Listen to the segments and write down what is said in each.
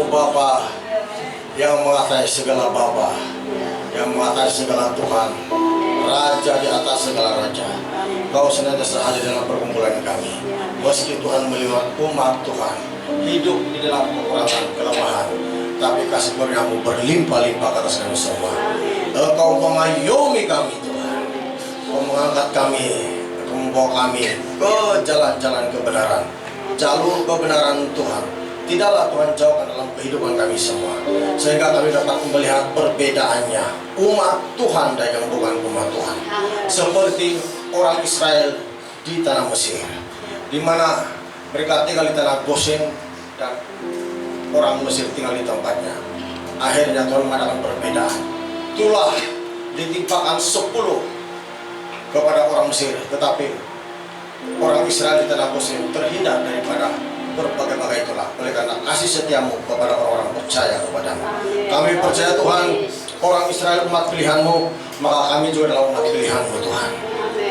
Bapa yang mengatas segala Bapa, yang mengatas segala Tuhan, Raja di atas segala Raja. Kau senantiasa hadir dalam perkumpulan kami. Meski Tuhan melihat umat Tuhan hidup di dalam kekurangan, kelemahan, tapi kasih karunia-Mu berlimpah-limpah ke atas kami semua. Engkau mengayomi kami Tuhan. Kau mengangkat kami, Kau membawa kami ke jalan-jalan kebenaran, jalur kebenaran Tuhan. Tidaklah Tuhan jauhkan dalam kehidupan kami semua, sehingga kami dapat melihat perbedaannya umat Tuhan dan yang bukan umat Tuhan. Seperti orang Israel di tanah Mesir, di mana mereka tinggal di tanah Gosen dan orang Mesir tinggal di tempatnya. Akhirnya Tuhan mengadakan perbedaan. Itulah ditimpakan 10 kepada orang Mesir, tetapi orang Israel di tanah Gosen terhindar daripada berbagai-bagai itulah, oleh karena kasih setiamu kepada orang-orang percaya kepadamu. Kami percaya Tuhan, orang Israel umat pilihan-Mu, maka kami juga adalah umat pilihan-Mu Tuhan.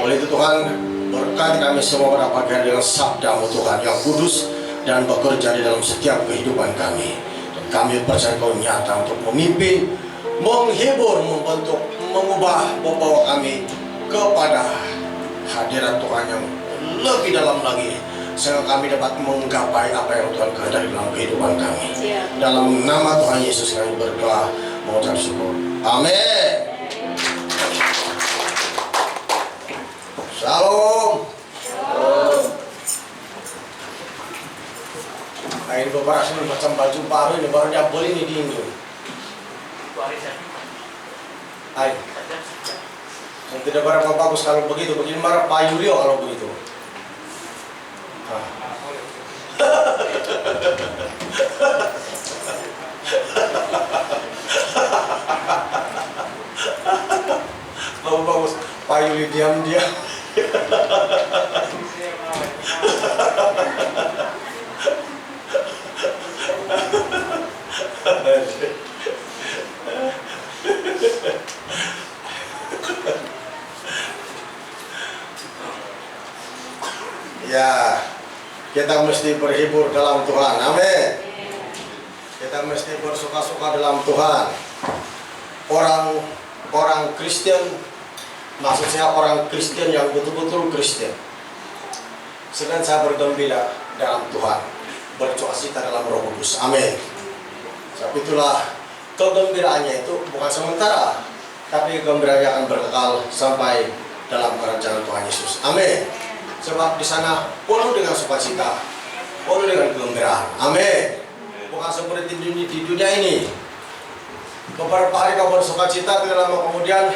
Oleh itu Tuhan, berkati kami semua pada pagi hari dengan sabda-Mu Tuhan yang kudus dan bekerja di dalam setiap kehidupan kami. Dan kami percaya Kau nyata untuk memimpin, menghibur, membentuk, mengubah, membawa kami kepada hadirat Tuhan yang lebih dalam lagi, sehingga kami dapat menggapai apa yang Tuhan kehendaki dalam kehidupan kami. Dalam nama Tuhan Yesus kami berdoa, mengucap syukur. Amin. Shalom. Nah, ini beberapa sini macam baju baru ini, baru dia beli ini di Indo. Hai. Yang tidak berapa bagus kalau begitu, begini marah Pak Yulio kalau begitu. Bagus, Pak Yuli diam-diam. Ya, kita mesti berhibur dalam Tuhan. Amin. Kita mesti bersuka-suka dalam Tuhan. Orang Kristen, maksudnya orang Kristen yang betul-betul Kristen, sedang saya bergembira dalam Tuhan, bersuka-cita dalam Roh Kudus. Amin. Sebab itulah kegembiraannya itu bukan sementara, tapi kegembiraannya akan berkekal sampai dalam kerajaan Tuhan Yesus. Amin. Sebab di sana penuh dengan sukacita, penuh dengan kegembiraan. Amin. Bukan seperti di dunia ini. Beberapa hari kau bersukacita, tidak lama kemudian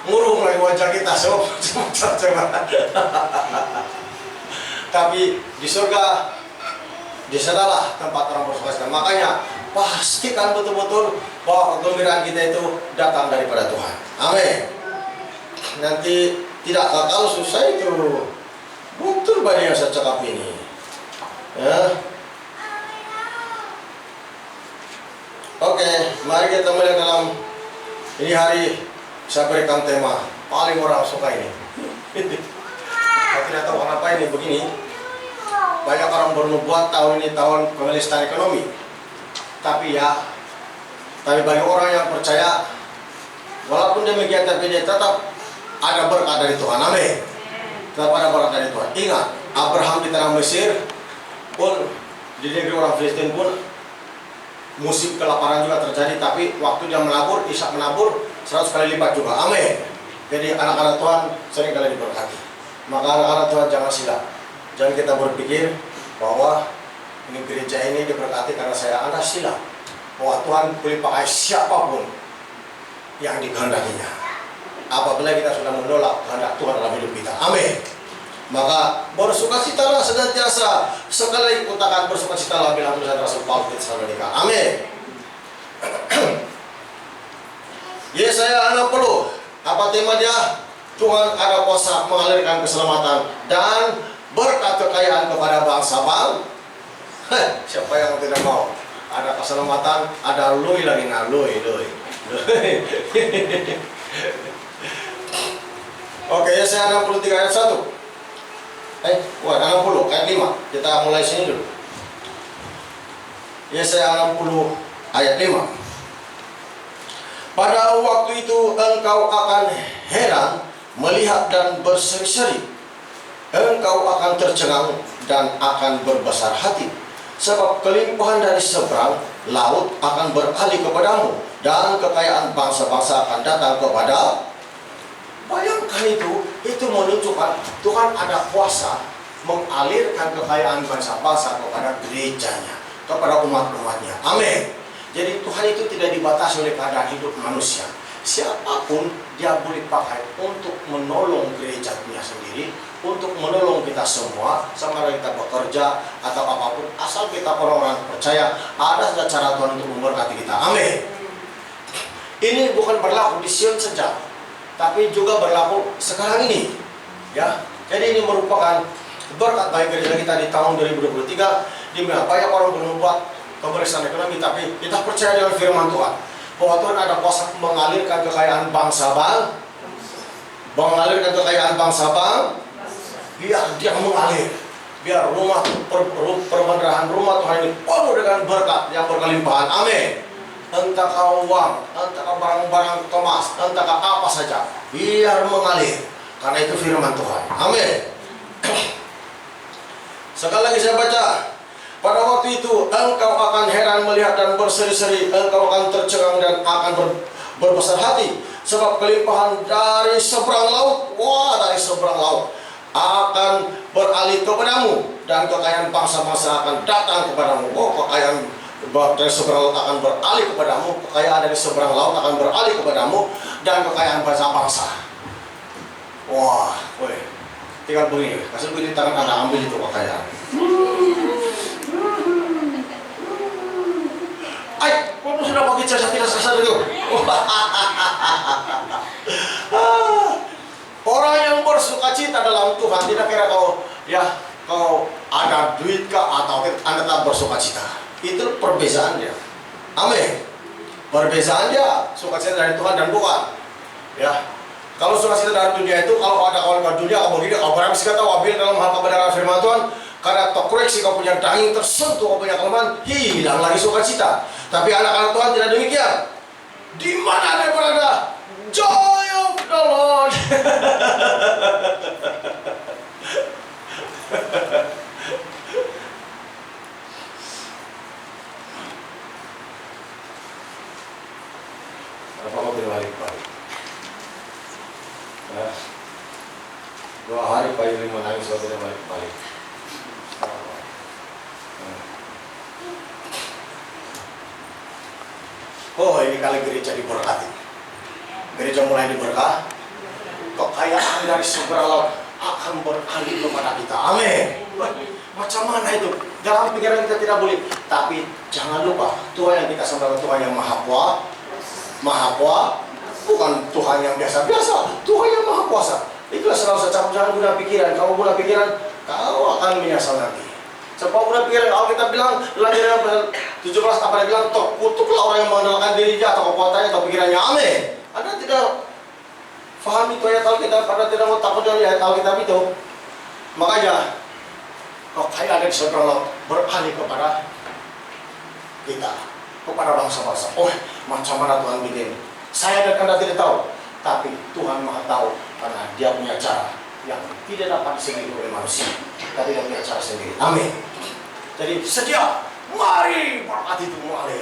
murung lagi wajah kita. Coba. Tapi di surga, di sanalah tempat orang bersukacita. Makanya pastikan betul-betul bahwa kegembiraan kita itu datang daripada Tuhan. Amin. Nanti tidak kekal susah itu. Betul banyak yang saya cakap ini. Ya. Oke, mari kita melihat dalam ini hari saya berikan tema paling orang suka ini. Saya tidak tahu kenapa ini begini. Banyak orang bernubuat tahun ini tahun pemeliharaan ekonomi. Tapi bagi orang yang percaya, walaupun demikian tapi dia tetap ada berkat dari Tuhan. Amin. Tetap ada berkat dari Tuhan. Ingat, Abraham di tanah Mesir pun, di negeri orang Filistin pun musim kelaparan juga terjadi, tapi waktu dia menabur, Ishak menabur 100 kali lipat juga. Amin. Jadi anak-anak Tuhan sering kali diberkati. Maka anak-anak Tuhan jangan silap. Jangan kita berpikir bahwa ini gereja ini diberkati karena saya. Anda silap. Bahwa Tuhan boleh pakai siapapun yang dikehendakinya. Apabila kita sudah menolak kehendak Tuhan dalam hidup kita. Amin. Maka bersukacitalah senantiasa. Sekali lagi kutakan bersukacitalah bilang tulisan Rasul Paulus di Tesalonika. Amin. Yesaya 60. Apa tema dia? Tuhan ada kuasa mengalirkan keselamatan dan berkat kekayaan kepada bangsa-bangsa. Siapa yang tidak mau? Ada keselamatan, ada lui lagi, lui. Oke, Yesaya 63 ayat 1. 60 ayat 5. Kita mulai sini dulu. Yesaya 60 ayat 5. Pada waktu itu engkau akan heran melihat dan berseri-seri. Engkau akan tercengang dan akan berbesar hati. Sebab kelimpahan dari seberang laut akan beralih kepadamu, dan kekayaan bangsa-bangsa akan datang kepada. Bayangkan itu menunjukkan Tuhan ada kuasa mengalirkan kekayaan bangsa-bangsa kepada gerejanya, kepada umat-umatnya. Amin. Jadi Tuhan itu tidak dibatasi oleh keadaan hidup manusia. Siapapun dia boleh pakai untuk menolong gerejanya sendiri, untuk menolong kita semua, sama kita bekerja atau apapun, asal kita orang-orang percaya ada saja cara Tuhan untuk memberkati kita. Amin. Ini bukan berlaku di Sion saja, tapi juga berlaku sekarang ini. Ya, jadi ini merupakan berkat bagi gereja kita di tahun 2023, di mana banyak orang membuat pemeriksaan ekonomi, tapi kita percaya dengan firman Tuhan bahwa Tuhan ada kuasa mengalirkan kekayaan bangsa biar dia mengalir, biar rumah perbendarahan rumah Tuhan ini penuh dengan berkat yang berkelimpahan. Amin. Entah kau uang, entah kau barang-barang kemas, entah kau apa saja, biar mengalir, karena itu firman Tuhan. Amin. Sekali lagi saya baca. Pada waktu itu engkau akan heran melihat dan berseri-seri, engkau akan tercengang dan akan berbesar hati. Sebab kelimpahan dari seberang laut, dari seberang laut akan beralih kepadamu, dan kekayaan bangsa-bangsa akan datang kepadamu. Kekayaan dari seberang laut akan beralih kepadamu, kekayaan dari seberang laut akan beralih kepadamu, dan kekayaan bangsa-bangsa. Tinggal begini, kasih begini tangan Anda, ambil itu kekayaan. Kamu sudah pakai jasa tidak sesat itu. Orang yang bersuka cita dalam Tuhan tidak kira kau ada duit kah atau Anda tak bersuka cita. Itu perbezaannya. Amin. Perbezaannya sukacita dari Tuhan dan bukan. Ya. Kalau sukacita dari dunia itu, kalau ada orang dunia, kau begini, kau barang kata wabil dalam hal kebenaran firman Tuhan. Karena terkoreksi kau punya daging tersentuh, kau punya kelemahan, hilang lagi sukacita. Tapi anak-anak Tuhan tidak demikian. Di mana dia berada? Joy of the Lord. Apa mau balik-balik? 2 hari Pak Yuli menangis waktu dia balik-balik. Ini kali gereja diberkati. Gereja mulai diberkati. Kekayaan dari seberang laut akan beralih kepada kita. Amin. Macam mana itu? Dalam pikiran kita tidak boleh. Tapi jangan lupa, Tuhan yang kita sembah Tuhan yang maha kuasa. Bukan Tuhan yang biasa-biasa, Tuhan yang maha kuasa. Itulah selalu jangan guna pikiran. Kalau guna pikiran, kau akan menyesal nanti. Sebab guna pikiran, kalau kita bilang dalam Yeremia 17 apa dia bilang, terkutuklah orang yang mengandalkan dirinya atau kekuatannya atau pikirannya. Amin. Anda tidak faham itu ayat Alkitab, Anda tidak mau takut dari ayat Alkitab itu. Makanya kekayaan dari seberang laut beralih kepada kita, kepada bangsa-bangsa. Macam mana Tuhan bikin? Saya dan Anda tidak tahu, tapi Tuhan maha tahu, karena dia punya cara yang tidak dapat disegel oleh manusia, tapi dia punya cara sendiri. Amin. Jadi sedia, mari berkat itu mengalir.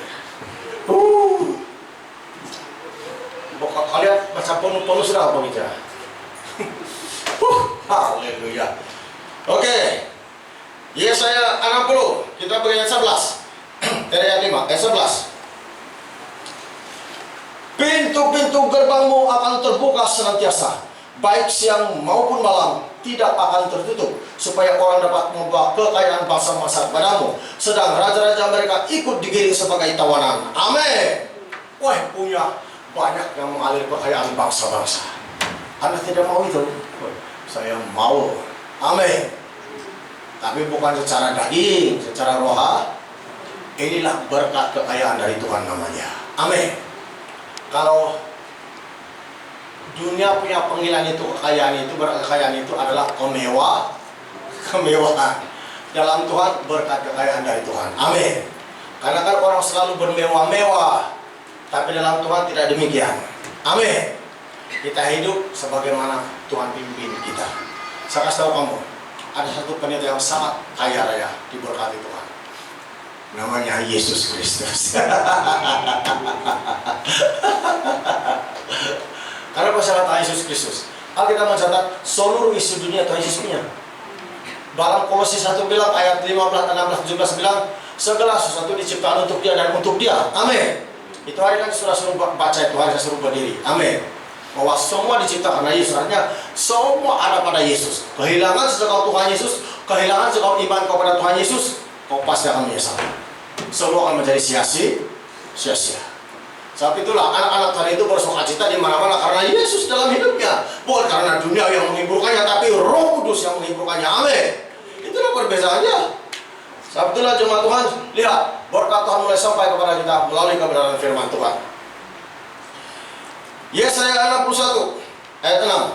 Bokap kalian macam penuh sudah apa bicara? Haleluya. Oke. Yesaya 60, kita bagi ayat 11. Dari ayat 5, ayat 11. Pintu-pintu gerbangmu akan terbuka senantiasa, baik siang maupun malam tidak akan tertutup, supaya orang dapat membawa kekayaan bangsa-bangsa kepadamu, sedang raja-raja mereka ikut digiring sebagai tawanan. Amin. Punya banyak yang mengalir kekayaan bangsa-bangsa. Anda tidak mau itu? Saya mau. Amin. Tapi bukan secara daging, secara roha. Inilah berkat kekayaan dari Tuhan namanya. Amin. Kalau dunia punya panggilan itu, kekayaan itu adalah kemewahan. Dalam Tuhan berkat kekayaan dari Tuhan. Amin. Karena kan orang selalu bermewah-mewah, tapi dalam Tuhan tidak demikian. Amin. Kita hidup sebagaimana Tuhan pimpin kita. Saya kasih tahu kamu, ada satu pendeta yang sangat kaya raya diberkati Tuhan. Namanya Yesus Kristus. Karena persyaratan Yesus Kristus, Alkitab mencatat seluruh isi dunia Tuhan Yesus punya. Dalam Kolose 1 bilang ayat 15, 16, 17 bilang segala sesuatu diciptakan untuk dia dan untuk dia. Amin. Itu hari kan sudah suruh baca itu, hari saya suruh berdiri. Amin. Bahwa semua diciptakan karena Yesus, artinya semua ada pada Yesus. Kehilangan sejak Tuhan Yesus, kehilangan sejak iman kepada Tuhan Yesus, kau pasti akan menyesal. Semua akan menjadi sia-sia. Sebab itulah anak-anak Tuhan itu bersukacita di mana-mana karena Yesus dalam hidupnya, bukan karena dunia yang menghiburkannya, tapi Roh Kudus yang menghiburkannya. Amin. Itulah perbedaannya. Sebab itulah jemaat Tuhan, lihat berkat Tuhan mulai sampai kepada kita melalui kebenaran firman Tuhan. Yesaya 61 ayat 6.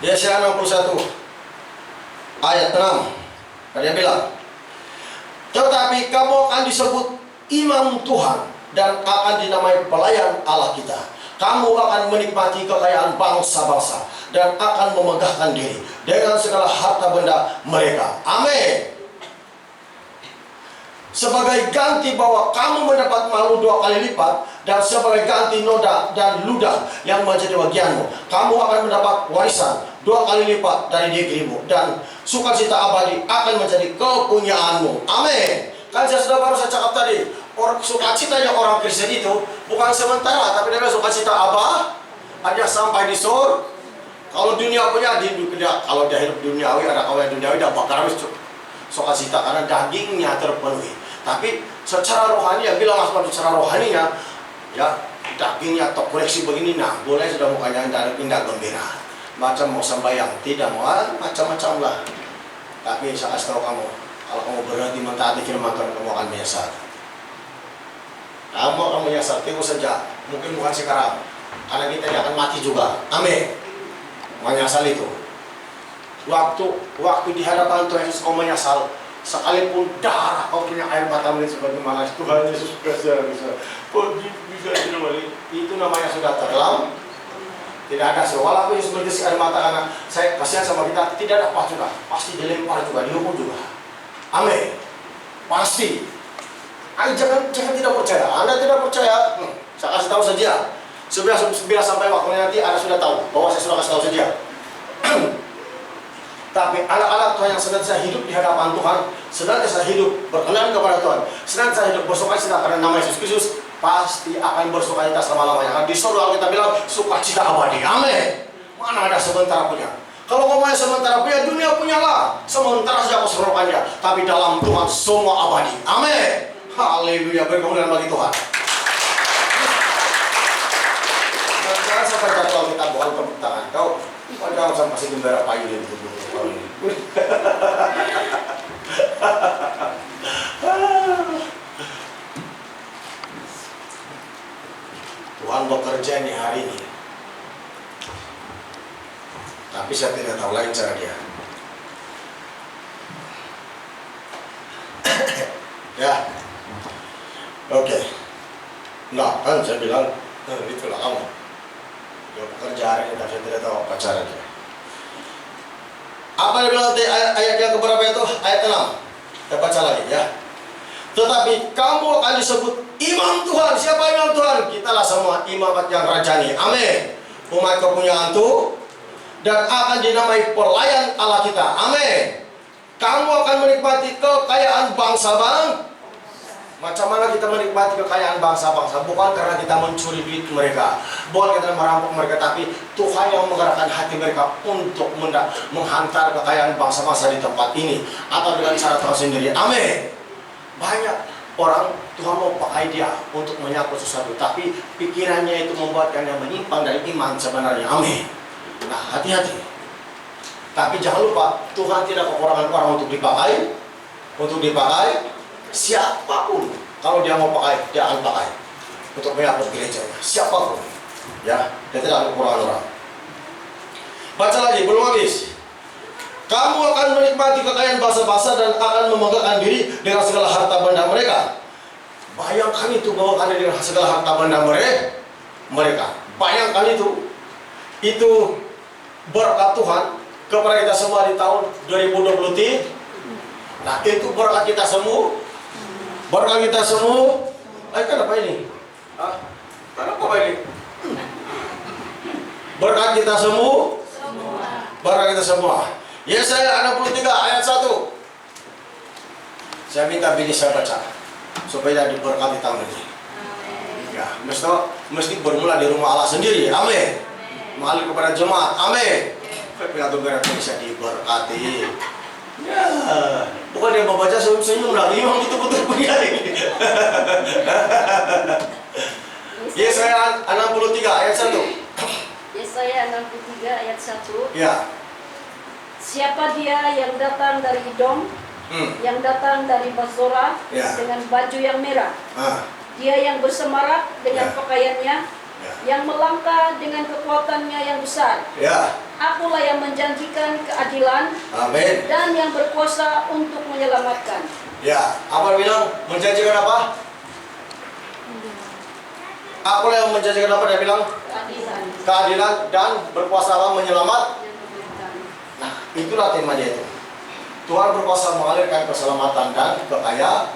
Yesaya 61 ayat 6. Dia bilang, tetapi kamu akan disebut imam Tuhan dan akan dinamai pelayan Allah kita. Kamu akan menikmati kekayaan bangsa-bangsa dan akan memegahkan diri dengan segala harta benda mereka. Amin. Sebagai ganti bahwa kamu mendapat malu 2 kali lipat, dan sebagai ganti noda dan ludah yang menjadi bagianmu, kamu akan mendapat warisan 2 kali lipat dari negerimu, dan sukacita abadi akan menjadi kepunyaanmu. Amin. Kan saya sudah baru saya cakap tadi, sukacitanya orang Kristen itu bukan sementara, tapi dia sukacita ada sampai di surga. Kalau dunia punya kalau dia hidup duniawi, ada kawin duniawi, dia bakar habis sukacita karena dagingnya terpenuhi. Tapi secara rohani, yang bilang asal secara rohaninya, ya dagingnya atau koreksi begini, nah boleh sudah mukanya indah gembira, macam mau sembahyang, tidak mau macam-macam lah. Tapi saya kasih tahu kamu, kalau kamu berhenti mentaati firman Tuhan, kamu akan menyesal. Kamu akan menyesal, tunggu saja. Mungkin bukan sekarang, karena kita akan mati juga. Amin. Menyesal itu. Waktu di hadapan Tuhan Yesus kau menyesal, sekalipun darah kau punya air mata mengalir sebagaimana Tuhan Yesus bisa itu namanya sudah terlam. Tidak ada walaupun Yesus berjesi air mata karena saya kasihan sama kita, tidak ada apa juga, pasti dilempar juga, dihukum juga. Amin. Pasti. Jangan tidak percaya. Anda tidak percaya, saya kasih tahu saja. Bila sampai waktunya nanti Anda sudah tahu bahwa saya sudah kasih tahu saja. Tapi anak-anak Tuhan yang senantiasa hidup di hadapan Tuhan, senantiasa hidup berkenan kepada Tuhan, senantiasa hidup bersukacita karena nama Yesus Kristus, pasti akan bersukacita selama-lamanya. Di surga kita bilang sukacita abadi. Amin. Mana ada sementara punya? Kalau kau mau sementara punya, dunia punyalah. Sementara saja kau serokannya, tapi dalam Tuhan semua abadi. Amin. Haleluya, berkemuliaan bagi Tuhan. Dan jangan sampai kata kita bukan tepuk tangan kau. Jangan sampai si gembira payu di tubuh kau ini. Tuhan bekerja nih hari ini, tapi saya tidak tahu lain cara dia. Ya, oke. Nah, kan saya bilang, itulah kamu. Dia bekerja hari ini, tapi saya tidak tahu apa cara dia. Apa yang bilang ayat yang keberapa itu? Ayat 6. Kita baca lagi ya. Tetapi kamu akan disebut imam Tuhan. Siapa imam Tuhan? Kitalah semua imamat yang rajani. Amin. Umat kepunyaan Tuhan, dan akan dinamai pelayan Allah kita. Amin. Kamu akan menikmati kekayaan bangsa-bangsa. Macam mana kita menikmati kekayaan bangsa-bangsa? Bukan karena kita mencuri duit mereka, bukan kita merampok mereka, tapi Tuhan yang menggerakkan hati mereka untuk menghantar kekayaan bangsa-bangsa di tempat ini, atau dengan cara Tuhan sendiri. Amin. Banyak orang Tuhan mau pakai dia untuk menyapa sesuatu, tapi pikirannya itu membuatkannya menyimpang dari iman sebenarnya. Amin. Nah, hati-hati. Tapi jangan lupa, Tuhan tidak kekurangan orang untuk dipakai. Siapapun, kalau dia mau pakai, dia akan pakai untuk menyapa gerejanya. Siapapun, ya, dia tidak ada kekurangan orang. Baca lagi, belum habis. Kamu akan menikmati kekayaan bangsa-bangsa dan akan membanggakan diri dengan segala harta benda mereka. Bayangkan itu, bahwa kalian dengan segala harta benda mereka. Bayangkan itu. Itu berkat Tuhan kepada kita semua di tahun 2023. Nah, itu berkat kita semua. Berkat kita semua. Kenapa ini? Kenapa ini? Berkat kita semua. Berkat kita semua. Yesaya 63 ayat 1. Saya minta bini saya baca supaya diberkati tahun ini. Ya, mesti bermula di rumah Allah sendiri. Amin. Mengalir kepada jemaat. Amin. Tapi atau berat bisa diberkati. Ya, bukan dia membaca senyum lagi, memang itu betul begini. Yesaya 63 ayat 1. Yesaya 63 ayat 1. Ya. Siapa dia yang datang dari Edom, yang datang dari Basora, Ya. dengan baju yang merah? Dia yang bersemarak dengan pakaiannya, yang melangkah dengan kekuatannya yang besar. Ya. Akulah yang menjanjikan keadilan. Amin. Dan yang berkuasa untuk menyelamatkan. Ya, apa bilang? Menjanjikan apa? Akulah yang menjanjikan apa dia bilang? Keadilan. Keadilan dan berkuasa Allah menyelamat. Nah, itulah tema dia itu. Tuhan berkuasa mengalirkan keselamatan dan kekayaan.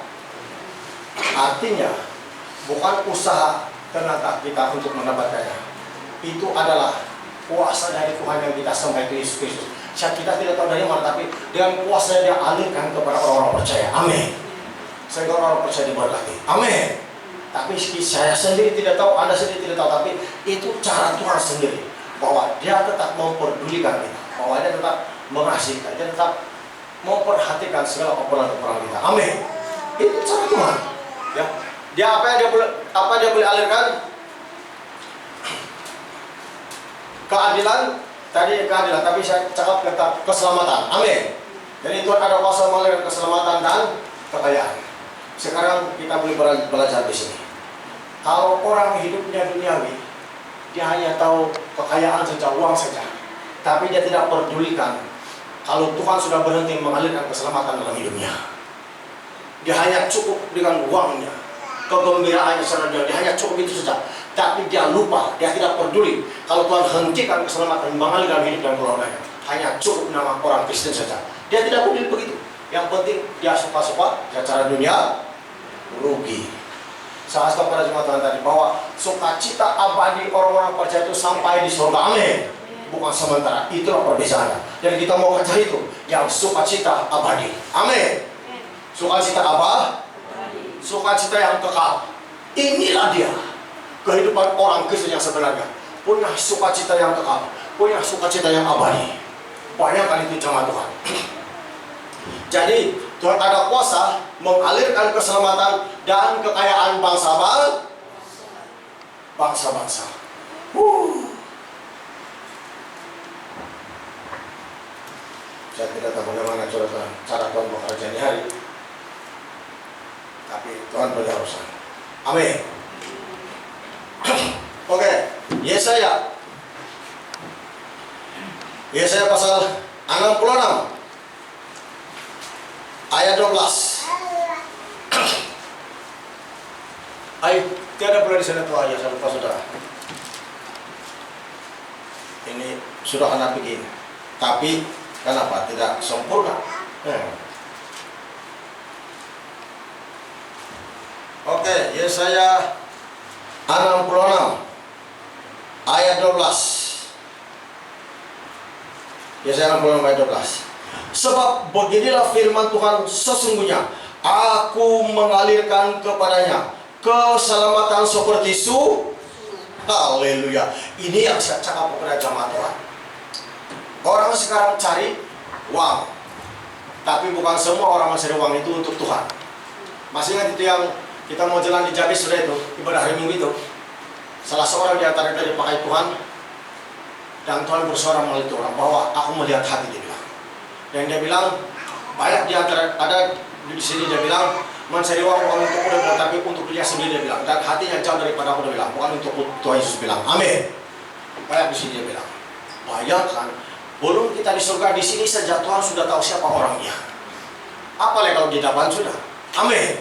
Artinya, bukan usaha tenaga kita untuk mendapatkannya. Itu adalah kuasa dari Tuhan yang kita sembah Yesus Kristus. Kita tidak tahu dari mana, tapi dengan kuasa dia alirkan kepada orang-orang percaya. Amin. Sehingga orang percaya diberkati. Amin. Tapi saya sendiri tidak tahu, Anda sendiri tidak tahu, tapi itu cara Tuhan sendiri. Bahwa dia tetap memperdulikan kita, bahwa dia tetap mengasihi kita, dia tetap memperhatikan segala kekurangan kita. Amin. Itu cara Tuhan. Ya. Dia apa dia boleh alirkan? Keadilan, tadi keadilan, tapi saya cakap tentang keselamatan. Amin. Jadi Tuhan ada kuasa mengalirkan keselamatan dan kekayaan. Sekarang kita boleh belajar di sini. Kalau orang hidupnya duniawi, dia hanya tahu kekayaan saja, uang saja, tapi dia tidak pedulikan kalau Tuhan sudah berhenti mengalirkan keselamatan dalam hidupnya. Dia hanya cukup dengan uangnya, kegembiraannya saudara, dia hanya cukup itu saja, tapi dia lupa, dia tidak peduli kalau Tuhan hentikan keselamatan mengalir dalam hidup dan keluarganya. Hanya cukup nama orang Kristen saja, dia tidak peduli begitu. Yang penting dia suka-suka secara dunia rugi. Saya katakan pada jemaat Tuhan tadi bahwa sukacita abadi orang-orang percaya itu sampai di surga. Amin. Bukan sementara, itulah perbedaannya. Jadi kita mau cari itu yang sukacita abadi. Amin. Sukacita abadi, sukacita yang kekal. Inilah dia kehidupan orang Kristen yang sebenarnya. Punya sukacita yang kekal, punya sukacita yang abadi. Bayangkan itu jemaat Tuhan. Jadi Tuhan ada kuasa mengalirkan keselamatan dan kekayaan bangsa-bangsa. Saya tidak tahu bagaimana cara Tuhan bekerja di hari, tapi Tuhan berurusan. Amin. Oke, Yesaya pasal 66 ayat 12. Ayo, tiada pula di sana tua ayat, saya lupa saudara. Ini sudah anak bikin, tapi kenapa tidak sempurna? Oke, Yesaya 66 ayat 12. Yesaya 66 ayat 12. Sebab beginilah firman Tuhan, sesungguhnya aku mengalirkan kepadanya keselamatan seperti haleluya. Ini yang saya cakap kepada jemaat Tuhan. Orang sekarang cari uang, tapi bukan semua orang mencari uang itu untuk Tuhan. Masih ingat itu yang kita mau jalan di Jabes sudah itu, ibadah hari Minggu itu. Salah seorang di antara kita dipakai Tuhan, dan Tuhan bersuara melalui orang bahwa aku melihat hati, dia bilang. Dan dia bilang banyak di antara ada di sini, dia bilang mencari uang bukan untuk udah, tapi untuk dia sendiri, dia bilang. Dan hatinya jauh daripada aku, dia bilang, bukan untuk Tuhan Yesus bilang. Amin. Banyak di sini dia bilang. Bayangkan Belum kita di surga, di sini saja Tuhan sudah tahu siapa orangnya. Apalagi kalau di depan sudah. Amin.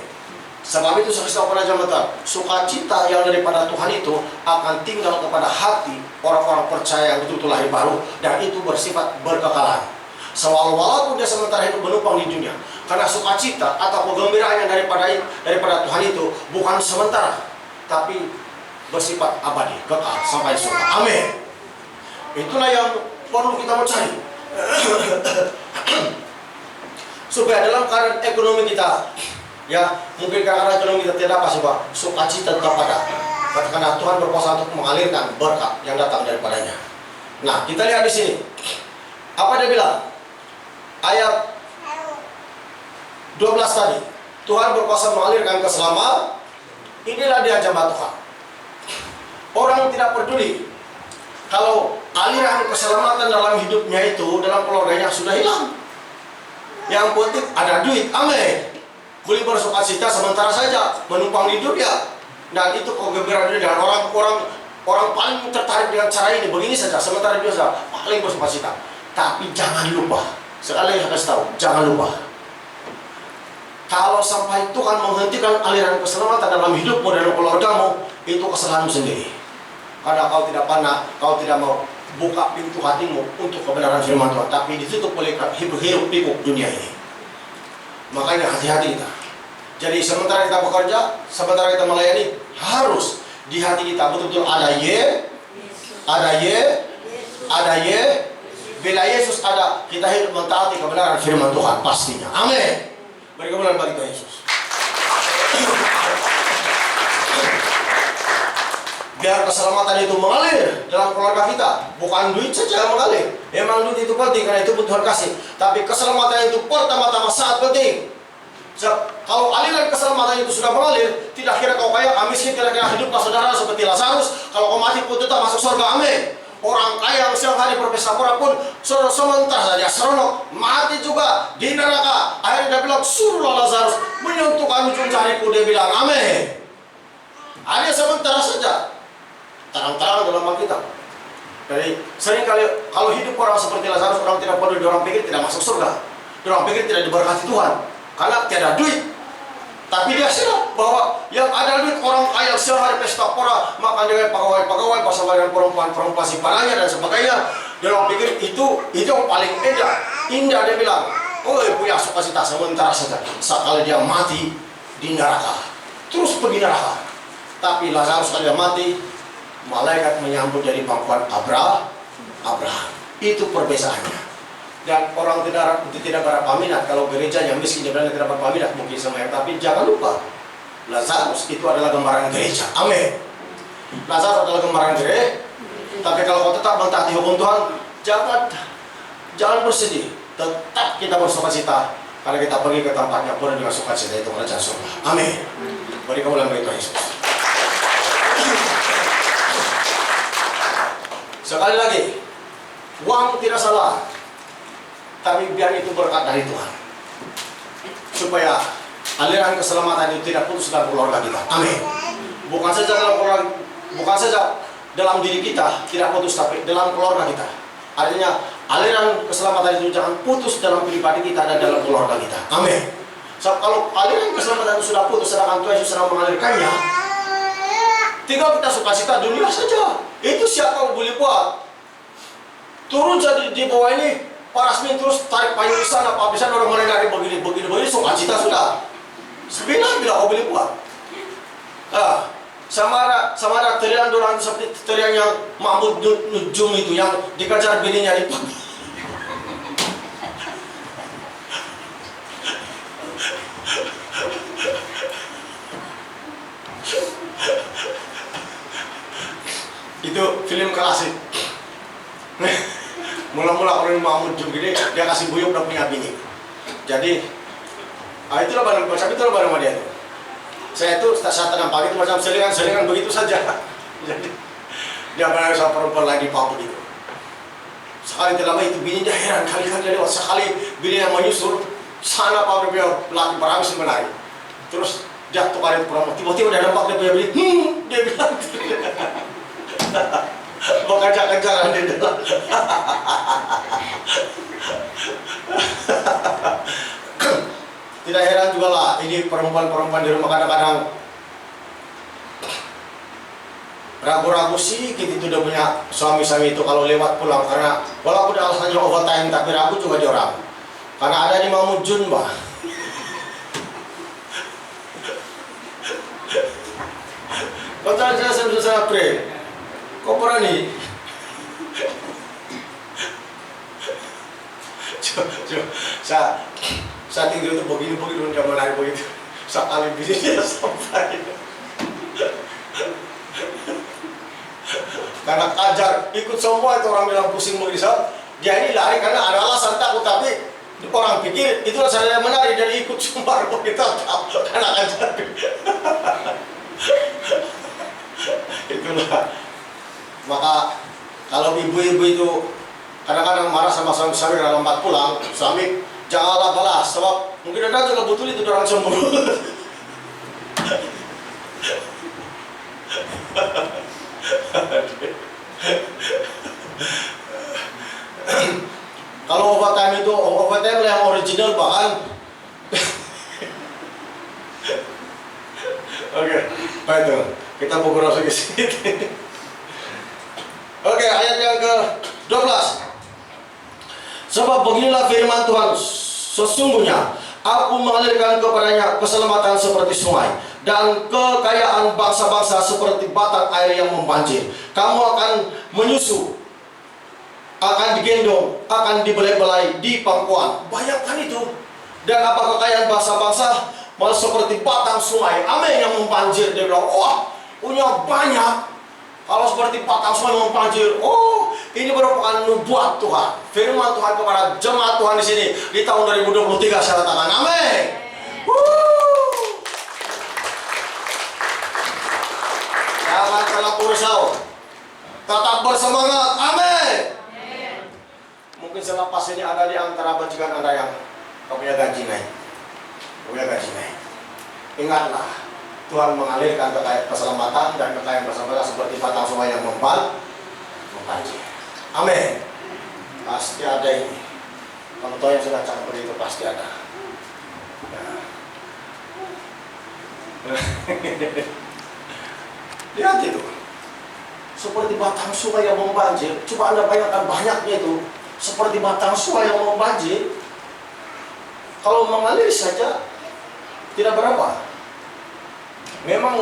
Sebab itu saya tahu pada jamaah, sukacita yang daripada Tuhan itu akan tinggal kepada hati orang-orang percaya yang betul-betul lahir baru, dan itu bersifat berkekalan. Walaupun dia sementara hidup menumpang di dunia, karena sukacita atau kegembiraan yang daripada Tuhan itu bukan sementara, tapi bersifat abadi, kekal sampai surga. Amin. Itulah yang perlu kita mau cari. Supaya dalam keadaan ekonomi kita, ya mungkin karena ekonomi kita tidak apa, sebab sukacita tetap ada, karena Tuhan berkuasa untuk mengalirkan berkat yang datang daripadanya. Nah, kita lihat di sini apa dia bilang, ayat 12 tadi, Tuhan berkuasa mengalirkan keselamatan. Inilah dia jemaat Tuhan. Orang tidak peduli kalau aliran keselamatan dalam hidupnya itu, dalam keluarganya sudah hilang. Yang penting ada duit. Amin. Boleh bersukacita sementara saja, menumpang di dunia. Dan itu kegembiraan dunia. Dan orang paling tertarik dengan cara ini begini saja, sementara dia saja paling bersukacita. Tapi jangan lupa, sekali lagi saya kasih tahu, jangan lupa, kalau sampai Tuhan menghentikan aliran keselamatan dalam hidupmu dan keluargamu, itu kesalahanmu sendiri. Karena kau tidak pandang, kau tidak mau buka pintu hatimu untuk kebenaran firman Tuhan, tapi ditutup oleh hidup pikuk dunia ini. Makanya hati-hati kita. Jadi sementara kita bekerja, sementara kita melayani, harus di hati kita betul-betul ada ye, ada ye, ada ye. Bila Yesus ada, kita hidup mentaati kebenaran firman Tuhan pastinya. Amin. Beri kemuliaan bagi Tuhan Yesus. Biar keselamatan itu mengalir dalam keluarga kita, bukan duit saja yang mengalir. Memang duit itu penting karena itu Tuhan kasih, tapi keselamatan itu pertama-tama sangat penting. Kalau aliran keselamatan itu sudah mengalir, tidak kira kau kaya, miskin, tidak kira hiduplah saudara seperti Lazarus. Kalau kau mati pun tetap masuk surga. Amin. Orang kaya yang siang hari berpesta pora pun sementara saja seronok, mati juga di neraka. Akhirnya dia bilang, suruhlah Lazarus menyentuhkan ujung jariku. Dia bilang, amin. Hanya sementara saja. Terang-terang dalam Alkitab. Jadi sering kali kalau hidup orang seperti Lazarus, orang tidak peduli, orang pikir tidak masuk surga, orang pikir tidak diberkati Tuhan karena tiada duit. Tapi dia sadar bahwa yang ada duit, orang kaya siang hari pesta pora, makan dengan pegawai-pegawai, bersama dengan perempuan-perempuan simpanannya dan sebagainya. Dia orang pikir itu yang paling indah. Dia bilang, oh punya sukacita sementara saja. Sekali dia mati di neraka, terus pergi neraka. Tapi Lazarus sekali dia mati, malaikat menyambut dari pangkuan Abraham. Itu perbedaannya. Dan orang tidak berapa minat kalau gereja yang miskin dia tidak berapa minat mungkin sama yang, tapi jangan lupa Lazarus itu adalah gambaran gereja. Amin. Lazarus adalah gambaran gereja. Tapi kalau kau tetap mentaati hukum Tuhan, jangan bersedih. Tetap kita bersukacita karena kita pergi ke tempatnya penuh dengan sukacita, itu kerajaan surga. Amin. Beri kemuliaan bagi Tuhan Yesus. Sekali lagi, uang tidak salah, tapi biar itu berkat dari Tuhan, supaya aliran keselamatan itu tidak putus dalam keluarga kita. Amin. Bukan saja dalam diri kita tidak putus, tapi dalam keluarga kita. Artinya aliran keselamatan itu jangan putus dalam pribadi kita dan dalam keluarga kita. Amin. So, kalau aliran keselamatan itu sudah putus, sedangkan Tuhan Yesus sedang mengalirkannya, tinggal kita sukacita dunia saja. Itu siapa boleh buat. Turun jadi di bawah ini, parasmin terus tarik payung di sana, habisan orang mendengar begini, sukacita sudah. Sebenarnya bila kau boleh buat. Sama ada terian orang seperti terian yang Mahmud Nujum itu yang dikejar bininya itu. Itu film klasik. Mula-mula orang Mahmud Nujum gini, dia kasih buyuk dan punya bini. Jadi, itulah barang sama dia itu. Saya itu saat tanam pagi itu macam selingan begitu saja. Jadi dia pernah sama perempuan lain di Papua itu. Sekali tidak lama itu bini dia heran, kali-kali dia lewat, sekali bini yang menyusul sana Papua dia laki berhabis menari. Terus jatuh pada perempuan, tiba-tiba dia nampak dia punya bini, dia bilang. Kejar-kejaran di dalam. Tidak heran juga lah, ini perempuan-perempuan di rumah kadang-kadang ragu-ragu sih gitu udah punya suami-suami itu kalau lewat pulang, karena walaupun alasannya overtime tapi ragu juga dia orang. Karena ada di Mamujun, bah. Kau tahu saya pray. Kau berani? Saya tinggal itu begini jangan lari begitu. Sekali bisnisnya sampai. Karena ajar ikut semua itu orang bilang pusing begitu. Dia ini lari karena ada alasan takut, tapi orang pikir itu saya menari dari ikut semua begitu karena ajar. Itulah. Maka kalau ibu-ibu itu kadang-kadang marah sama suami dalam lambat pulang, suami janganlah balas, sebab mungkin ada juga betul itu orang cemburu. Kalau overtime itu overtime yang original bahkan. Oke, baik tuh. Kita pukul lagi sedikit. Oke, ayat yang ke-12. Sebab beginilah firman Tuhan, sesungguhnya aku mengalirkan kepadanya keselamatan seperti sungai dan kekayaan bangsa-bangsa seperti batang air yang membanjir. Kamu akan menyusu, akan digendong, akan dibelai-belai di pangkuan. Bayangkan itu. Dan apa kekayaan bangsa-bangsa? Malah seperti batang sungai, amin, yang membanjir. Dia bilang, wah, punya banyak. Kalau seperti batang sungai yang membanjir, oh, ini merupakan nubuat Tuhan, firman Tuhan kepada jemaat Tuhan di sini di tahun 2023. Saya katakan, amin. Jangan terlalu risau, tetap bersemangat, amin. Mungkin selepas ini ada di antara bajikan Anda yang punya gaji naik. Ingatlah, Tuhan mengalirkan kekayaan keselamatan dan kekayaan bersama seperti batang sungai yang membanjir. Amin. Pasti ada ini. Kamu tahu yang sudah campur itu pasti ada. Lihat itu, seperti batang sungai yang membanjir. Coba Anda bayangkan banyaknya itu, seperti batang sungai yang membanjir. Kalau mengalir saja tidak berapa. Memang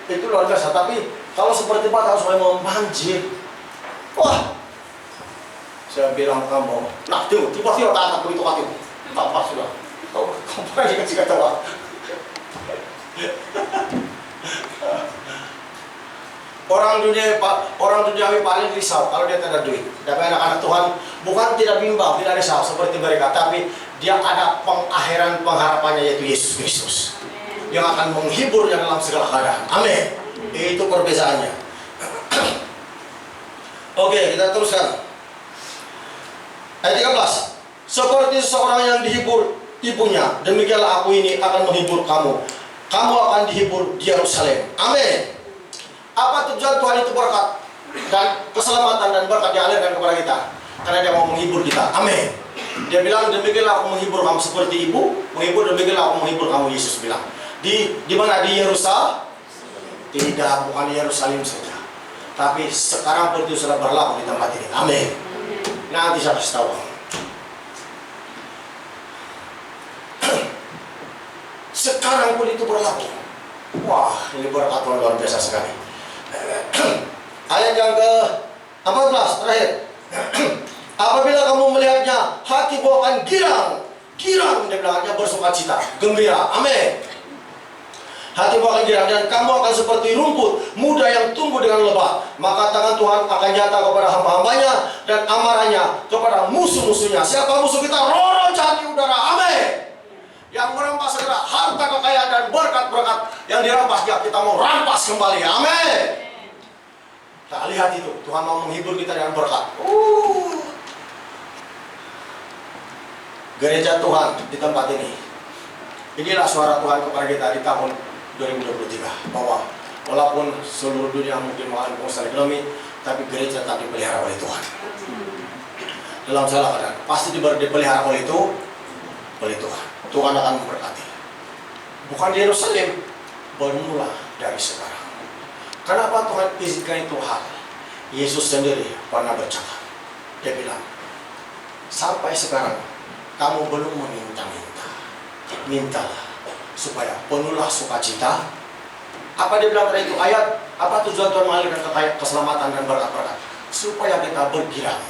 itu luar biasa, tapi kalau seperti batang sungai membanjir, wah, saya bilang kamu, nah tuh, tiba-tiba tak begitu hati, tampak sudah, kau pernah dikasih ketawa. Orang duniawi paling risau kalau dia tidak ada duit. Tapi anak-anak Tuhan bukan tidak bimbang, tidak risau seperti mereka, tapi dia ada pengakhiran pengharapannya, yaitu Yesus Kristus yang akan menghiburnya dalam segala keadaan. Amin. Itu perbedaannya. Oke, kita teruskan. Ayat 13. Seperti seorang yang dihibur ibunya, demikianlah aku ini akan menghibur kamu. Kamu akan dihibur di Yerusalem. Amin. Apa tujuan Tuhan itu berkat dan keselamatan dan berkat dialirkan kepada kita? Karena dia mau menghibur kita. Amin. Dia bilang, demikianlah aku menghibur kamu seperti ibu menghibur, demikianlah aku menghibur kamu. Yesus bilang. Di mana? Di Yerusalem? Tidak, bukan di Yerusalem saja. Tapi sekarang pun itu sudah berlaku di tempat ini. Amin. Nanti saya kasih tahu. Sekarang pun itu berlaku. Wah, ini berkat Tuhan luar biasa sekali. Ayat yang ke-14 terakhir. Apabila kamu melihatnya, hatimu akan girang. Girang, dia bilangnya bersuka cita, gembira. Amin. Hatimu akan girang dan kamu akan seperti rumput muda yang tumbuh dengan lebat. Maka tangan Tuhan akan nyata kepada hamba-hambanya dan amarahnya kepada musuh-musuhnya. Siapa musuh kita? Roh jahat di udara. Amin. Yang merampas segera harta kekayaan dan berkat-berkat yang dirampas, ya kita mau rampas kembali. Amin. Kita lihat itu, Tuhan mau menghibur kita dengan berkat. Gereja Tuhan di tempat ini. Inilah suara Tuhan kepada kita di tahun 2023, bahwa walaupun seluruh dunia mungkin mengalami pengusahaan ekonomi, tapi gereja tetap dipelihara oleh Tuhan. Dalam segala keadaan pasti dipelihara oleh Tuhan. Tuhan akan memberkati. Bukan di Yerusalem, bermula dari sekarang. Kenapa Tuhan izinkan itu hal? Yesus sendiri pernah bercakap. Dia bilang, sampai sekarang kamu belum meminta-minta. Mintalah supaya penuhlah sukacita. Apa dia bilang tadi itu ayat? Apa tujuan Tuhan mengalirkan keselamatan dan berkat-berkat? Supaya kita bergirang,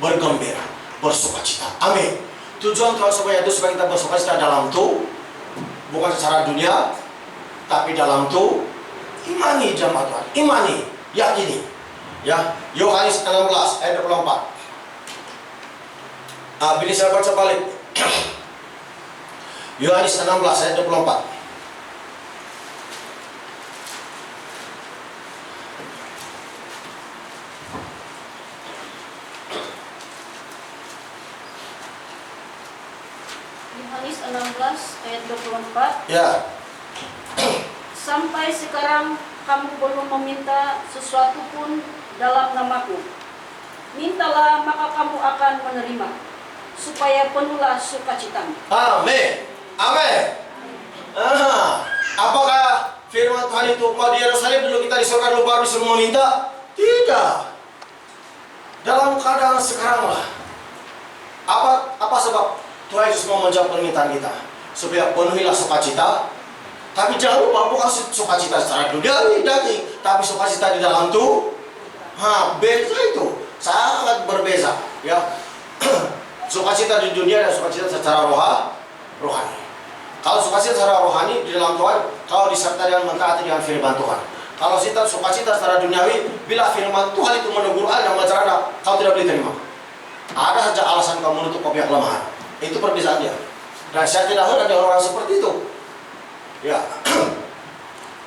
bergembira, bersukacita. Amin. Tujuan Tuhan supaya kita bersukacita dalam itu, bukan secara dunia, tapi dalam itu, imani jemaat Tuhan, imani, yakini. Ya, Yohanes 16 ayat 24. Bila saya baca balik. Yohanes 16 ayat 24. Yohanes 16 ayat 24. Ya. Sampai sekarang kamu belum meminta sesuatu pun dalam namaku. Mintalah maka kamu akan menerima, supaya penuhlah sukacitamu. Amin. Amin. Apakah firman Tuhan itu mau di Yerusalem dulu kita di surga dulu baru disuruh meminta? Tidak. Dalam keadaan sekarang lah. Apa sebab Tuhan Yesus mau menjawab permintaan kita? Supaya penuhilah sukacita. Tapi jangan lupa bukan sukacita secara duniawi daging, tapi sukacita di dalam itu. Beda itu. Sangat berbeza. Ya. Sukacita di dunia dan sukacita secara rohani. Kalau sukacita secara rohani di dalam Tuhan, kalau disertai dengan mentaati dengan firman Tuhan. Kalau kita sukacita secara duniawi, bila firman Tuhan itu menegur Anda, mengajar Anda, kau tidak boleh terima. Ada saja alasan kamu menutup kopiah kelemahan. Itu perbedaan dia. Dan saya tidak tahu ada orang seperti itu. Ya.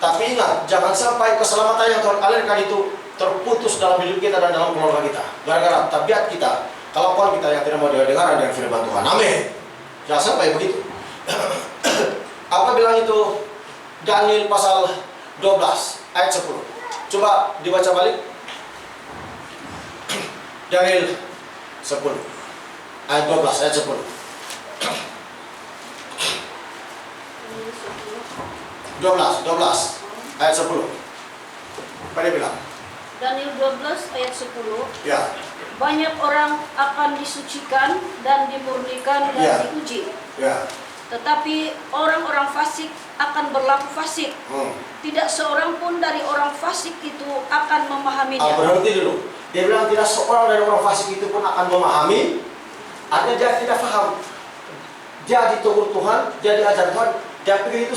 Tapi ingat, jangan sampai keselamatan yang Tuhan alirkan itu terputus dalam hidup kita dan dalam keluarga kita. Gara-gara tabiat kita, kelakuan kita yang tidak mau didengar dengan firman Tuhan. Amin. Jangan sampai begitu. Apa bilang itu? Daniel pasal 12 ayat 10. Coba dibaca balik. Daniel 10 ayat 12 ayat 10. 12 ayat 10. Apa dia bilang? Daniel 12 ayat 10. Ya. Banyak orang akan disucikan dan dimurnikan dan Ya. diuji. Ya. Tetapi orang-orang fasik akan berlaku fasik. Tidak seorang pun dari orang fasik itu akan memahaminya. Berhenti dulu. Dia bilang tidak seorang dari orang fasik itu pun akan memahami. Artinya dia tidak paham. Dia ditegur Tuhan, dia diajar Tuhan. Dia pikir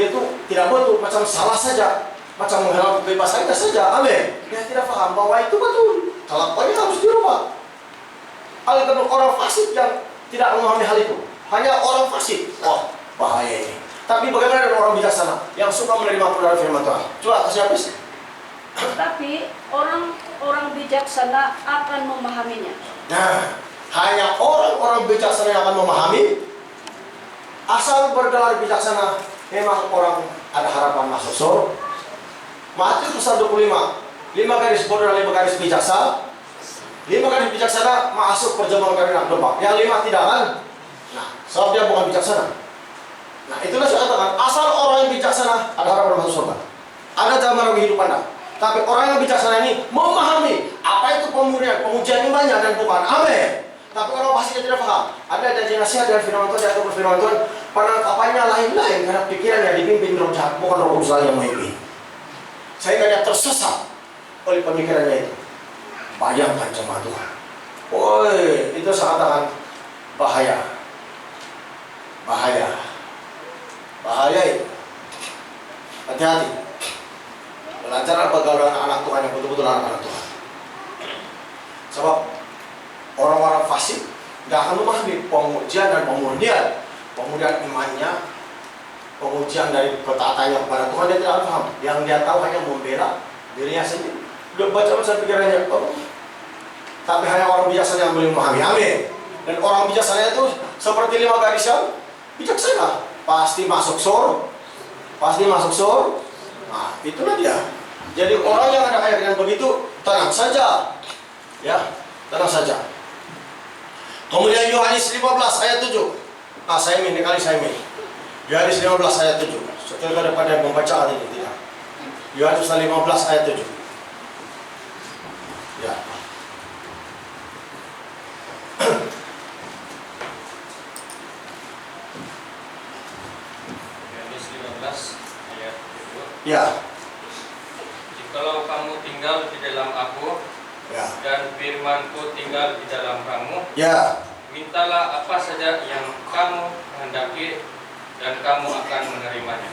itu tidak betul, macam salah saja, macam menghalang kebebasannya saja. Amin. Dia tidak paham bahwa itu betul. Kelakuannya harus dirubah. Oleh karena orang fasik yang tidak memahami hal itu, hanya orang fasik. Wah, bahaya ini. Tapi bagaimana dengan orang bijaksana yang suka menerima kebenaran firman Tuhan? Coba kasih habis. Tetapi orang-orang bijaksana akan memahaminya. Nah, hanya orang-orang bijaksana yang akan memahami. Asal bergelar bijaksana, memang orang ada harapan masuk surga. Matius pasal 25, 5 garis bodoh dan 5 garis bijaksana. 5 garis bijaksana masuk perjamuan kawin domba. Yang 5 tidak kan? Nah, sebab dia bukan bijaksana. Nah, itulah saya katakan, asal orang yang bijaksana ada harapan masuk surga. Ada jalan kehidupan Anda. Tapi orang yang bijaksana ini memahami apa itu pemurnian, pengujian imannya dan bukan. Amin. Tapi orang pasti tidak paham. Ada janji nasihat dari firman Tuhan atau firman Tuhan, penangkapannya lain-lain karena pikirannya dipimpin roh jahat, bukan roh kudus yang memimpin. Sehingga dia tersesat oleh pemikirannya itu. Bayangkan jemaat Tuhan. Woi, itu saya katakan bahaya. Bahaya. Bahaya itu. Hati-hati. Belajar pergaulan anak Tuhan yang betul-betul anak-anak Tuhan. Sebab orang-orang fasik tidak akan memahami pengujian dan pemurnian. Pemurnian imannya, pengujian dari ketaatannya kepada Tuhan, dia tidak paham. Yang dia tahu hanya membela dirinya sendiri. Udah baca-baca pikirannya, tapi hanya orang bijaksana yang boleh memahami. Amin. Dan orang bijaksana itu seperti 5 garis yang bijaksana. Pasti masuk surga. Pasti masuk surga. Nah, itulah dia. Jadi orang yang ada kayak dengan begitu, tenang saja. Ya, tenang saja. Kemudian Yohanes 15 ayat 7. Saya ini kali saya ini. Yohanes 15 ayat 7. Setelah daripada membaca ini tidak. Yohanes 15 ayat 7. Ya. Yohanes 15 ayat 7. Ya. Jikalau kamu tinggal di dalam aku Ya. dan firmanku tinggal di dalam kamu, Ya. mintalah apa saja yang kamu kehendaki dan kamu akan menerimanya.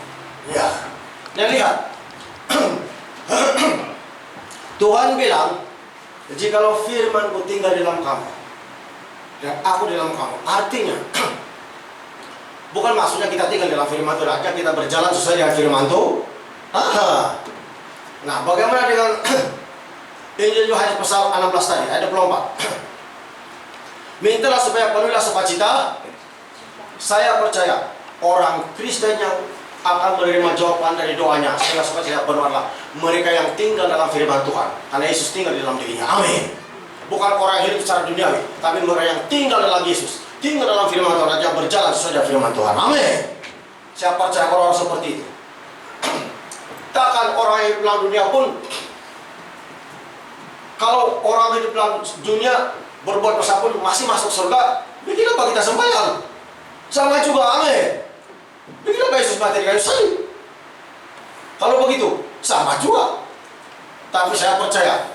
Ya. Dan lihat. Tuhan bilang, jikalau firman-Ku tinggal di dalam kamu dan aku di dalam kamu, artinya bukan maksudnya kita tinggal di dalam firman Tuhan aja, kita berjalan sesuai dengan firman Tuhan. Nah, bagaimana dengan Injil Yohanes pasal 16 tadi, ayat 24. Mintalah supaya penuhilah sukacita. Saya percaya orang Kristen yang akan menerima jawaban dari doanya, sehingga sukacita penuhlah mereka yang tinggal dalam firman Tuhan, karena Yesus tinggal di dalam dirinya. Amin. Bukan orang yang hidup secara duniawi, tapi mereka yang tinggal dalam Yesus, tinggal dalam firman Tuhan, yang berjalan sesuai dengan firman Tuhan. Amin. Saya percaya orang seperti itu. Takkan orang yang hidup dalam dunia pun, kalau orang hidup dalam dunia berbuat dosa pun masih masuk surga, bikin apa kita sembahyang? Sama juga, amin. Bikin apa Yesus mati di kayu salib? Kalau begitu, sama juga. Tapi saya percaya,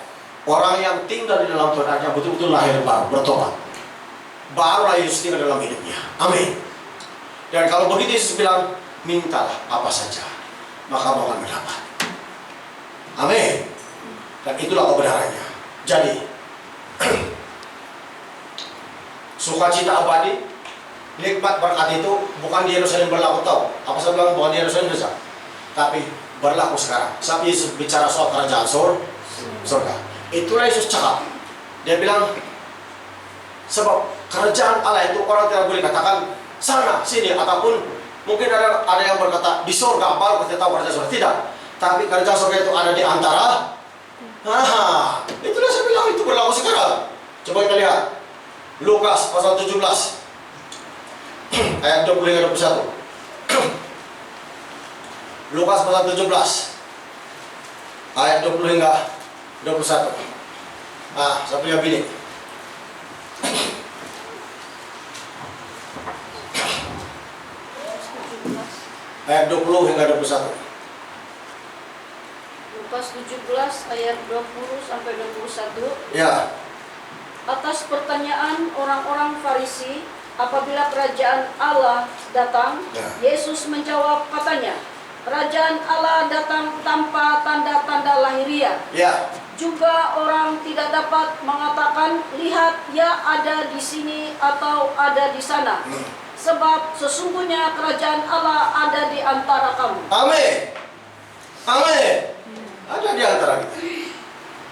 orang yang tinggal di dalam Tuhan, yang betul-betul lahir baru, bertobat, barulah Yesus tinggal dalam hidupnya. Amin. Dan kalau begitu Yesus bilang, mintalah apa saja, maka kamu akan mendapat. Amin. Dan itulah kebenarannya. Jadi, sukacita abadi, nikmat berkat itu bukan di Yerusalem berlaku tahu. Apa saya bilang bukan di Yerusalem saja, tapi berlaku sekarang. Saat Yesus bicara soal kerajaan surga, itulah Yesus cakap. Dia bilang, sebab kerajaan Allah itu orang tidak boleh katakan sana, sini, ataupun mungkin ada yang berkata di surga baru kita tahu kerajaan surga. Tidak. Tapi kerajaan surga itu ada di antara. Itulah saya bilang itu berlaku sekarang. Coba kita lihat Lukas pasal 17 ayat 20 hingga 21. Lukas pasal 17 ayat 20 hingga 21. Saya punya bilik. Ayat 20 hingga 21. Lukas 17 ayat 20 sampai 21. Ya. Atas pertanyaan orang-orang Farisi, apabila kerajaan Allah datang, Yesus menjawab katanya, kerajaan Allah datang tanpa tanda-tanda lahiriah. Ya. Juga orang tidak dapat mengatakan, lihat, ya ada di sini atau ada di sana. Sebab sesungguhnya kerajaan Allah ada di antara kamu. Amin. Amin. Ada di antara kita.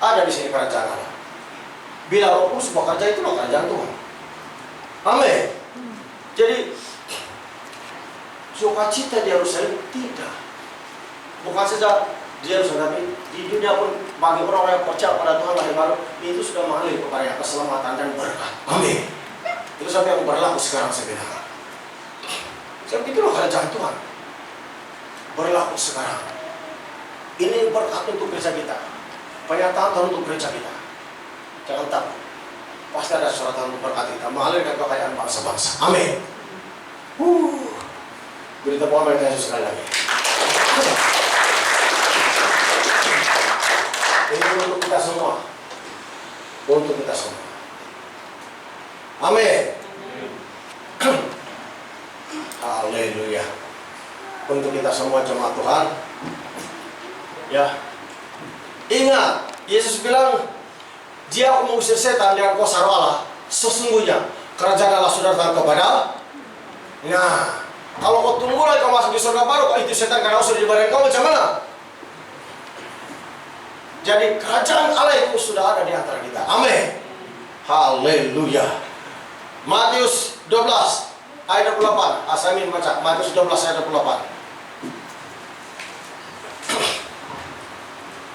Ada di sini kerajaan Allah. Bila Roh Kudus bekerja, itulah kerajaan Tuhan. Amin. Jadi sukacita di Yerusalem tidak. Bukan saja di Yerusalem, tapi di dunia pun bagi orang-orang yang percaya pada Tuhan lahir baru, itu sudah mengalir kepada keselamatan dan berkat. Amin. Itu sampai yang berlaku sekarang sebenarnya. Sebab itulah kerajaan Tuhan berlaku sekarang. Ini berkat untuk gereja kita, pernyataan Tuhan untuk gereja kita. Jangan takut, pasti ada suara Tuhan untuk berkat kita, mengalirkan kekayaan bangsa-bangsa. Amin. Beri tepuk tangan bagi Yesus sekali lagi. Ini untuk kita semua, untuk kita semua. Amin. Haleluya. Untuk kita semua jemaat Tuhan. Ya. Ingat, Yesus bilang, dia mengusir setan dengan kuasa roh Allah. Sesungguhnya kerajaan Allah sudah datang kepada. Nah, kalau kau tunggu lagi kau masuk di surga baru, kalau itu setan karena sudah di badan kau, macam mana? Jadi kerajaan Allah itu sudah ada di antara kita. Amin. Haleluya. Matius 12 ayat 28. Saya ingin baca Matius 12 ayat 28. Matius 12 ayat 28.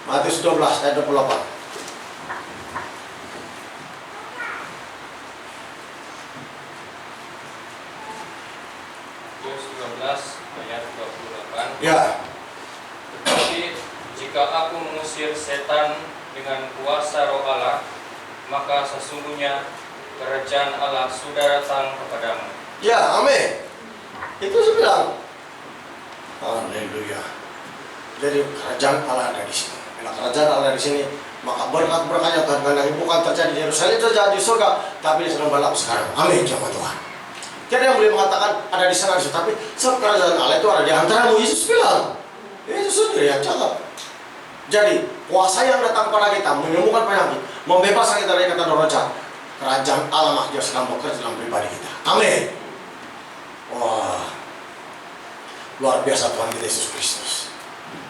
Matius 12 ayat 28. Matius 12 ayat 28. Ya, Tetapi jika aku mengusir setan dengan kuasa roh Allah, maka sesungguhnya kerajaan Allah sudah datang kepadamu. ya, amin. Itu saya bilang. Haleluya. Jadi kerajaan Allah ada di sini. Karena kerajaan Allah ada di sini, maka berkat-berkatnya Tuhan kehendaki bukan terjadi di Yerusalem saja di surga, tapi sedang berlaku sekarang. Amin, jemaat Tuhan. Tiada yang boleh mengatakan ada di sana, tapi sebab kerajaan Allah itu ada di antaramu. Yesus bilang, Yesus sendiri yang cakap. Jadi kuasa yang datang pada kita menyembuhkan penyakit, membebaskan kita dari kata roja. Kerajaan Allah dia sedang bekerja dalam pribadi kita. Amin. Wah, luar biasa Tuhan kita Yesus Kristus.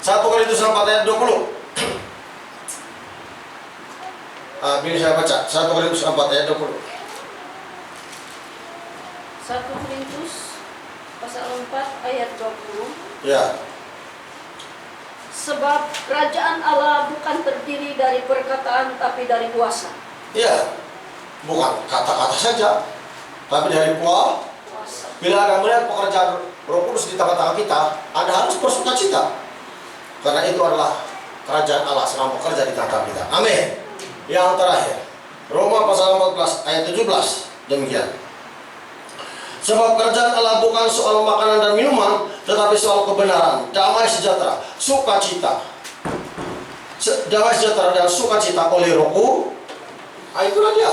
1 Korintus 4 ayat 20. Ini saya baca 1 Korintus 4 ayat 20. 1 Korintus pasal 4 ayat 20. Ya, Sebab kerajaan Allah bukan terdiri dari perkataan tapi dari kuasa. ya, bukan kata-kata saja, tapi dari kuasa. Kuasa. Bila Anda melihat pekerjaan Roh Kudus di tengah-tengah kita, Anda harus bersukacita, karena itu adalah kerajaan Allah sedang bekerja di tengah-tengah kita. Amin. Yang terakhir, Roma pasal 14 ayat 17, demikian. Sebab kerajaan Allah bukan soal makanan dan minuman, tetapi soal kebenaran, damai sejahtera, sukacita. Damai sejahtera dan sukacita oleh Rohku. Itulah dia.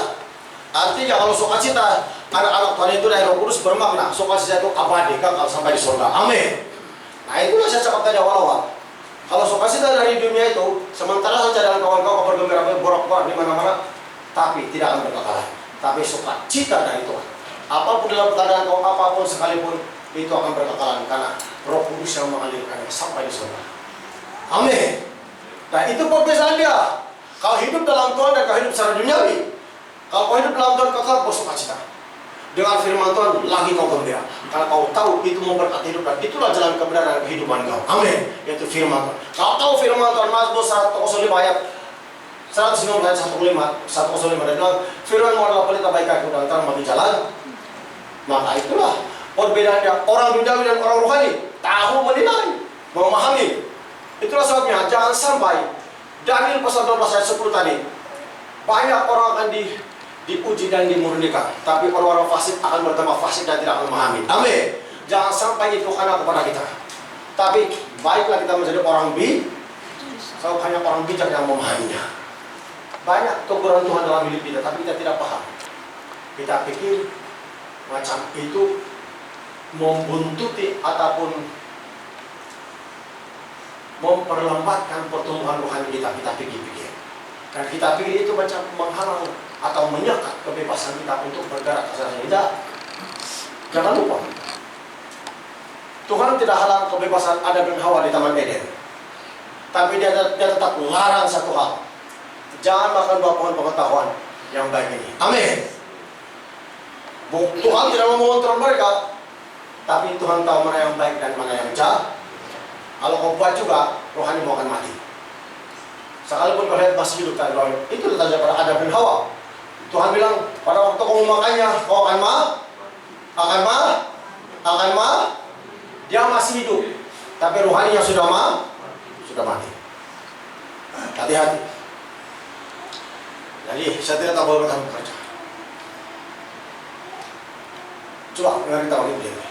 Artinya kalau sukacita anak-anak Tuhan itu dari Roh Kudus bermakna sukacita itu abadi, kekal sampai di surga. Amin. Nah itulah saya cakap tadi awal-awal. Kalau sukacita dari dunia itu sementara saja dengan kawan-kawan bergembira borak-borak di mana-mana, tapi tidak akan berkekalan. Tapi sukacita dari Tuhan. Apapun dalam keadaan kau apapun sekalipun itu akan berkekalan karena Roh Kudus yang mengalirkannya sampai di surga. Amin. Nah itu perbedaan dia. Kau hidup dalam Tuhan dan kau hidup secara duniawi. Kalau kau hidup dalam Tuhan kau tetap bersukacita. Dengan firman Tuhan lagi kau gembira. Karena kau tahu itu memberkati hidup dan itulah jalan kebenaran dan kehidupan kau. Amin. Yaitu firman Tuhan. Kau tahu firman Tuhan Mazmur 105 ayat 105 ayat 105 dan bilang firman-Mu adalah pelita baik aku dan terang bagi jalan. Maka itulah perbedaannya orang duniawi dan orang rohani. Tahu menilai, memahami. Itulah sebabnya jangan sampai Daniel pasal 12 ayat 10 tadi banyak orang akan dipuji dan dimurnikan, tapi orang-orang fasik akan bertambah fasik dan tidak akan memahami. Amin. Jangan sampai itu karena kepada kita. Tapi baiklah kita menjadi orang sebab hanya orang bijak yang memahaminya. Banyak teguran Tuhan dalam hidup kita, tapi kita tidak paham. Kita pikir macam itu membuntuti ataupun memperlambatkan pertumbuhan rohani kita. Kita pikir-pikir. Dan kita pikir itu macam menghalang atau menyekat kebebasan kita untuk bergerak ke sana. Tidak. Jangan lupa. Tuhan tidak halang kebebasan Adam dan Hawa di Taman Eden. Tapi dia tetap larang satu hal. Jangan makan buah pohon pengetahuan yang baik ini. Amin. Tuhan tidak mau mengontrol mereka, tapi Tuhan tahu mana yang baik dan mana yang jahat. Kalau kau buat juga, rohani mau akan mati. Sekalipun kau lihat masih hidup tadi rohani, itu terjadi pada Adam dan Hawa. Tuhan bilang, pada waktu kau memakannya, kau akan dia masih hidup, tapi rohaninya sudah mati. Hati-hati. Jadi saya tidak tahu boleh bekerja. Coba dengar kita ini.